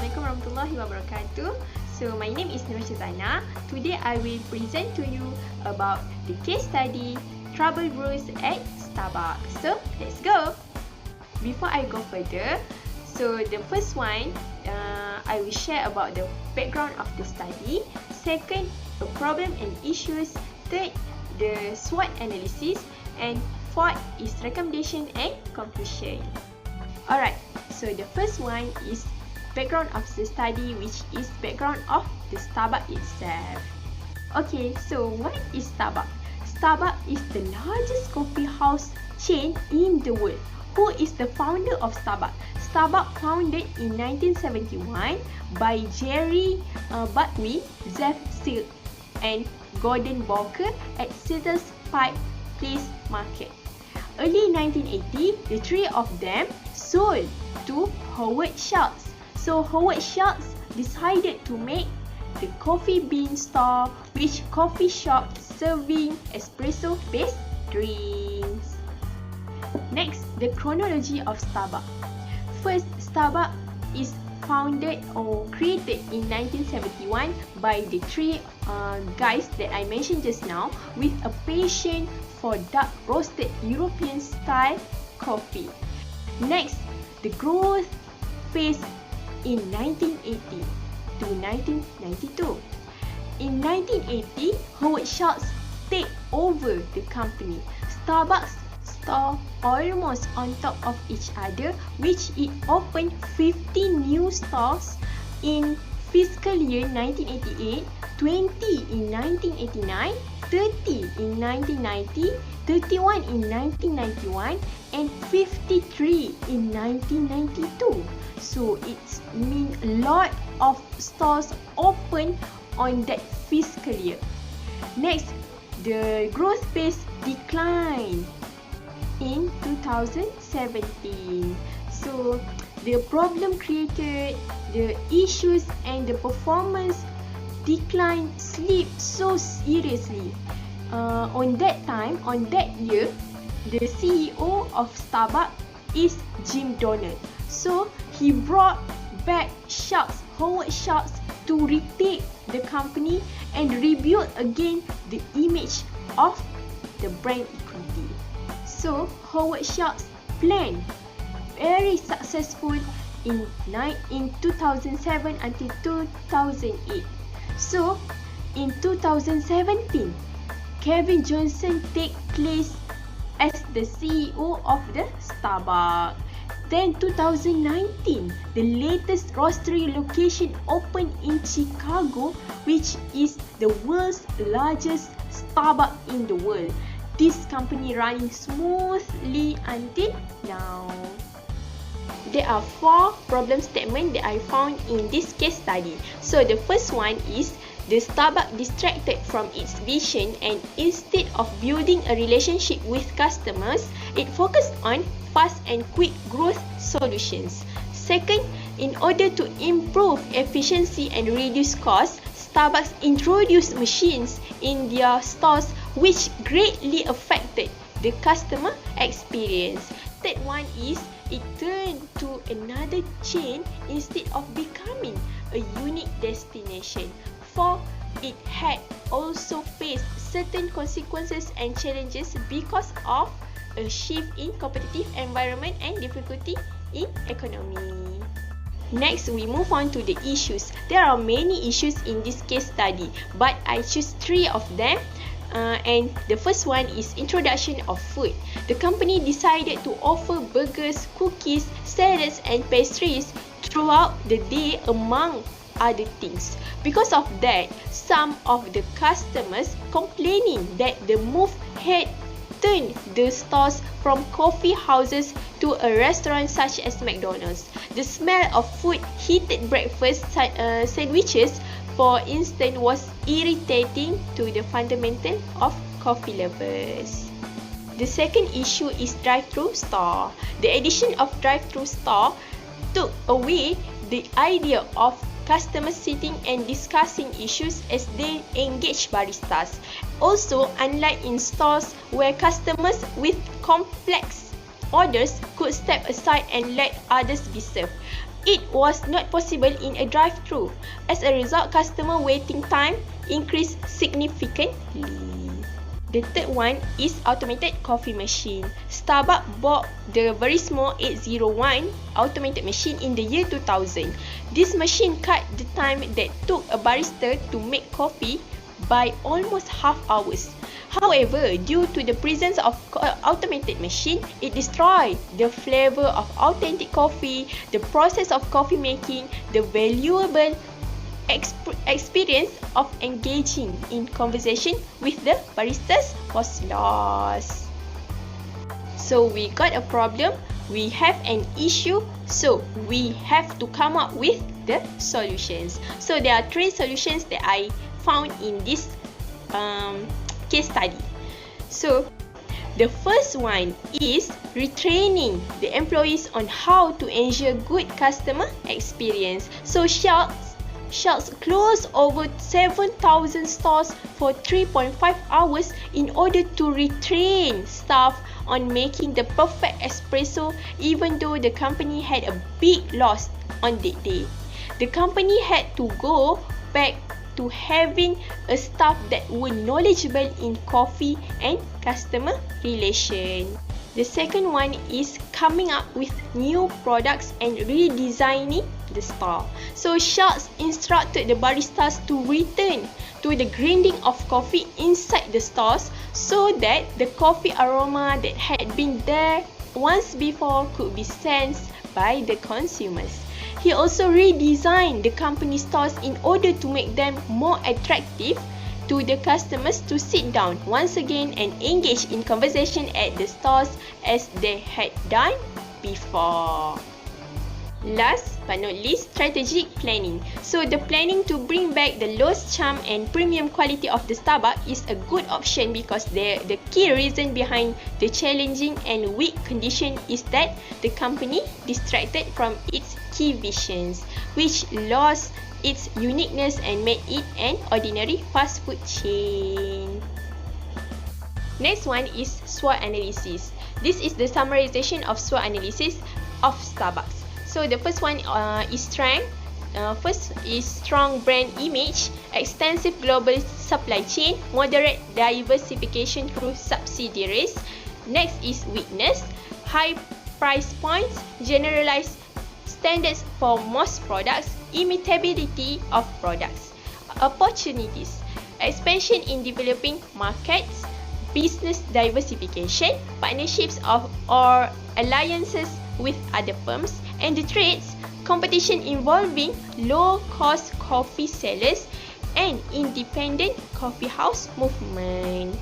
Assalamualaikum warahmatullahi wabarakatuh. So my name is Nur Shazana. Today I will present to you about the case study Trouble Brews at Starbuck. So let's go. Before I go further, so the first one I will share about the background of the study. Second, the problem and issues. Third, the SWOT analysis. And fourth is recommendation and conclusion. Alright, so the first one is background of the study, which is background of the Starbuck itself. Okay, so what is Starbuck? Starbuck is the largest coffee house chain in the world. Who is the founder of Starbuck? Starbuck founded in 1971 by Jerry Buckley, Zeph Silk, and Gordon Walker at Seattle's Pike Place Market. Early 1980, the three of them sold to Howard Schultz. So Howard Schultz decided to make the coffee bean store, which coffee shop serving espresso-based drinks. Next, the chronology of Starbuck. First, Starbuck is founded or created in 1971 by the three guys that I mentioned just now, with a passion for dark roasted European style coffee. Next, the growth phase in 1980 to 1992. In 1980, Howard Schultz take over the company. Starbucks store almost on top of each other, which it opened 50 new stores in fiscal year 1988, 20 in 1989, 30 in 1990, 31 in 1991, and 53 in 1992. So it's mean a lot of stores open on that fiscal year. Next, the growth pace declined in 2017. So the problem created, the issues and the performance decline slipped so seriously. On that year, the CEO of Starbucks is Jim Donald. So he brought back Howard Schultz to retake the company and rebuild again the image of the brand equity. So Howard Schultz plan very successful in 2007 until 2008. So in 2017, Kevin Johnson take place as the CEO of the Starbucks. Then 2019, the latest roastery location opened in Chicago, which is the world's largest Starbucks in the world. This company running smoothly until now. There are 4 problem statements that I found in this case study. So the first one is the Starbucks distracted from its vision, and instead of building a relationship with customers, it focused on fast and quick growth solutions. Second, in order to improve efficiency and reduce costs, Starbucks introduced machines in their stores which greatly affected the customer experience. Third one is it turned to another chain instead of becoming a unique destination. Fourth, it had also faced certain consequences and challenges because of a shift in competitive environment and difficulty in economy. Next, we move on to the issues. There are many issues in this case study, but I choose 3 of them. And the first one is introduction of food. The company decided to offer burgers, cookies, salads and pastries throughout the day, among other things. Because of that, some of the customers complaining that the move had turned the stores from coffee houses to a restaurant such as McDonald's. The smell of food, heated breakfast sandwiches, for instance, was irritating to the fundamental of coffee lovers. The second issue is drive-thru store. The addition of drive-thru store took away the idea of customers sitting and discussing issues as they engage baristas. Also, unlike in stores where customers with complex orders could step aside and let others be served, it was not possible in a drive-thru. As a result, customer waiting time increased significantly. The third one is automated coffee machine. Starbucks bought the very small 801 automated machine in the year 2000. This machine cut the time that took a barista to make coffee by almost half hours. However, due to the presence of automated machine, it destroyed the flavor of authentic coffee, the process of coffee making, the valuable experience of engaging in conversation with the baristas was lost. So we got a problem, we have an issue, so we have to come up with the solutions. So there are 3 solutions that I found in this case study. So the first one is retraining the employees on how to ensure good customer experience. So Sharks closed over 7,000 stores for 3.5 hours in order to retrain staff on making the perfect espresso, even though the company had a big loss on that day. The company had to go back to having a staff that were knowledgeable in coffee and customer relation. The second one is coming up with new products and redesigning the store. So Sharks instructed the baristas to return to the grinding of coffee inside the stores so that the coffee aroma that had been there once before could be sensed by the consumers. He also redesigned the company stores in order to make them more attractive to the customers to sit down once again and engage in conversation at the stores as they had done before. Last but not least, strategic planning. So the planning to bring back the lost charm and premium quality of the Starbucks is a good option because the key reason behind the challenging and weak condition is that the company distracted from its key visions, which lost its uniqueness and made it an ordinary fast food chain. Next one is SWOT analysis. This is the summarization of SWOT analysis of Starbucks. So the first one is strength. First is strong brand image, extensive global supply chain, moderate diversification through subsidiaries. Next is weakness, high price points, generalized standards for most products, imitability of products. Opportunities, expansion in developing markets, business diversification, partnerships or alliances with other firms, and the traits, competition involving low-cost coffee sellers and independent coffee house movement.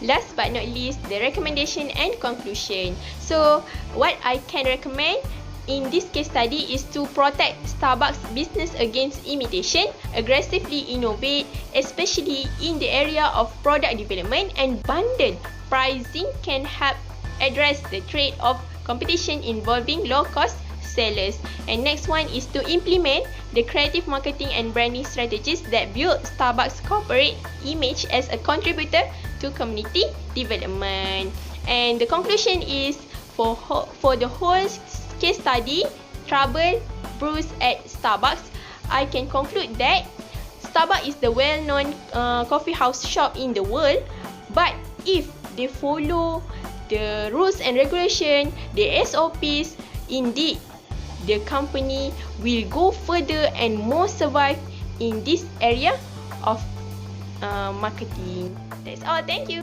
Last but not least, the recommendation and conclusion. So, what I can recommend in this case study is to protect Starbucks business against imitation, aggressively innovate, especially in the area of product development, and bundle pricing can help address the trade of competition involving low-cost sellers. And next one is to implement the creative marketing and branding strategies that build Starbucks' corporate image as a contributor to community development. And the conclusion is for the whole case study, Trouble Brews at Starbucks, I can conclude that Starbucks is the well-known coffee house shop in the world, but if they follow the rules and regulation, the SOPs, indeed, the company will go further and more survive in this area of marketing. That's all. Thank you.